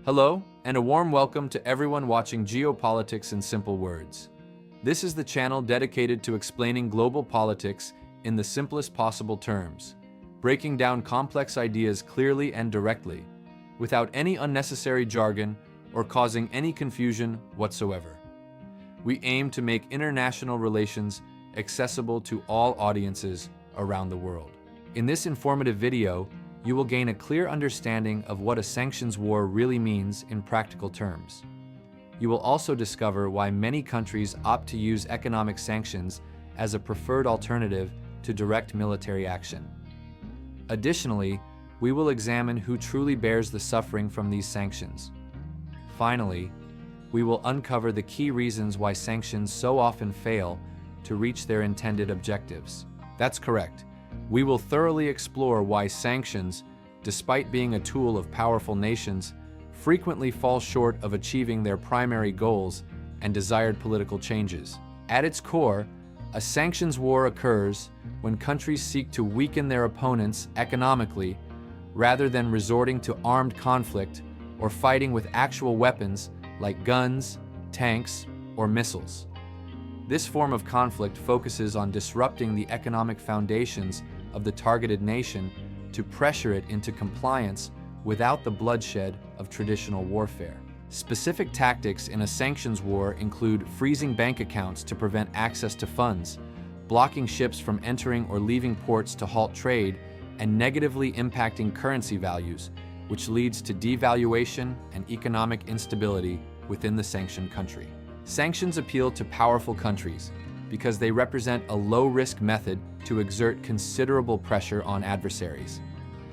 Hello, and a warm welcome to everyone watching Geopolitics in Simple Words. This is the channel dedicated to explaining global politics in the simplest possible terms, breaking down complex ideas clearly and directly, without any unnecessary jargon or causing any confusion whatsoever. We aim to make international relations accessible to all audiences around the world. In this informative video, you will gain a clear understanding of what a sanctions war really means in practical terms. You will also discover why many countries opt to use economic sanctions as a preferred alternative to direct military action. Additionally, we will examine who truly bears the suffering from these sanctions. Finally, we will uncover the key reasons why sanctions so often fail to reach their intended objectives. That's correct. We will thoroughly explore why sanctions, despite being a tool of powerful nations, frequently fall short of achieving their primary goals and desired political changes. At its core, a sanctions war occurs when countries seek to weaken their opponents economically rather than resorting to armed conflict or fighting with actual weapons like guns, tanks, or missiles. This form of conflict focuses on disrupting the economic foundations of the targeted nation to pressure it into compliance without the bloodshed of traditional warfare. Specific tactics in a sanctions war include freezing bank accounts to prevent access to funds, blocking ships from entering or leaving ports to halt trade, and negatively impacting currency values, which leads to devaluation and economic instability within the sanctioned country. Sanctions appeal to powerful countries because they represent a low-risk method to exert considerable pressure on adversaries.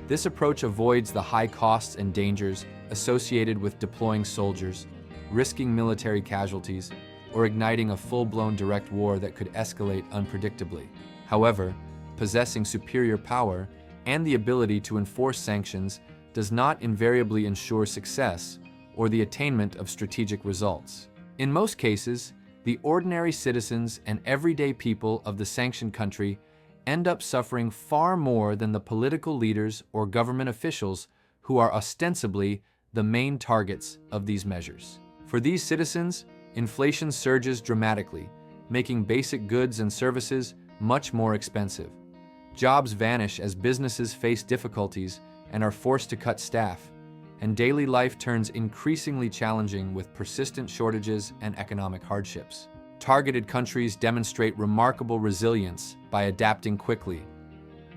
This approach avoids the high costs and dangers associated with deploying soldiers, risking military casualties, or igniting a full-blown direct war that could escalate unpredictably. However, possessing superior power and the ability to enforce sanctions does not invariably ensure success or the attainment of strategic results. In most cases, the ordinary citizens and everyday people of the sanctioned country end up suffering far more than the political leaders or government officials who are ostensibly the main targets of these measures. For these citizens, inflation surges dramatically, making basic goods and services much more expensive. Jobs vanish as businesses face difficulties and are forced to cut staff, and daily life turns increasingly challenging with persistent shortages and economic hardships. Targeted countries demonstrate remarkable resilience by adapting quickly.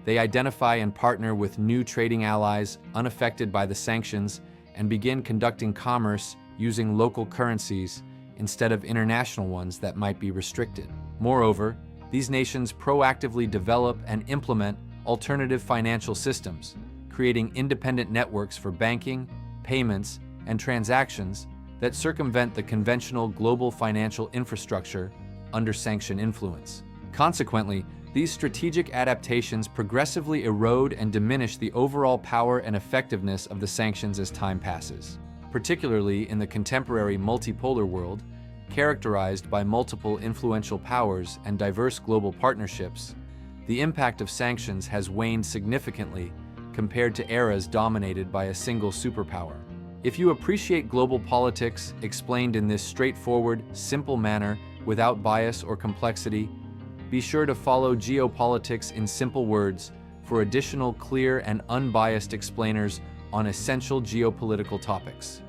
They identify and partner with new trading allies unaffected by the sanctions and begin conducting commerce using local currencies instead of international ones that might be restricted. Moreover, these nations proactively develop and implement alternative financial systems, creating independent networks for banking, payments, and transactions that circumvent the conventional global financial infrastructure under sanction influence. Consequently, these strategic adaptations progressively erode and diminish the overall power and effectiveness of the sanctions as time passes. Particularly in the contemporary multipolar world, characterized by multiple influential powers and diverse global partnerships, the impact of sanctions has waned significantly compared to eras dominated by a single superpower. If you appreciate global politics explained in this straightforward, simple manner without bias or complexity, be sure to follow Geopolitics in Simple Words for additional clear and unbiased explainers on essential geopolitical topics.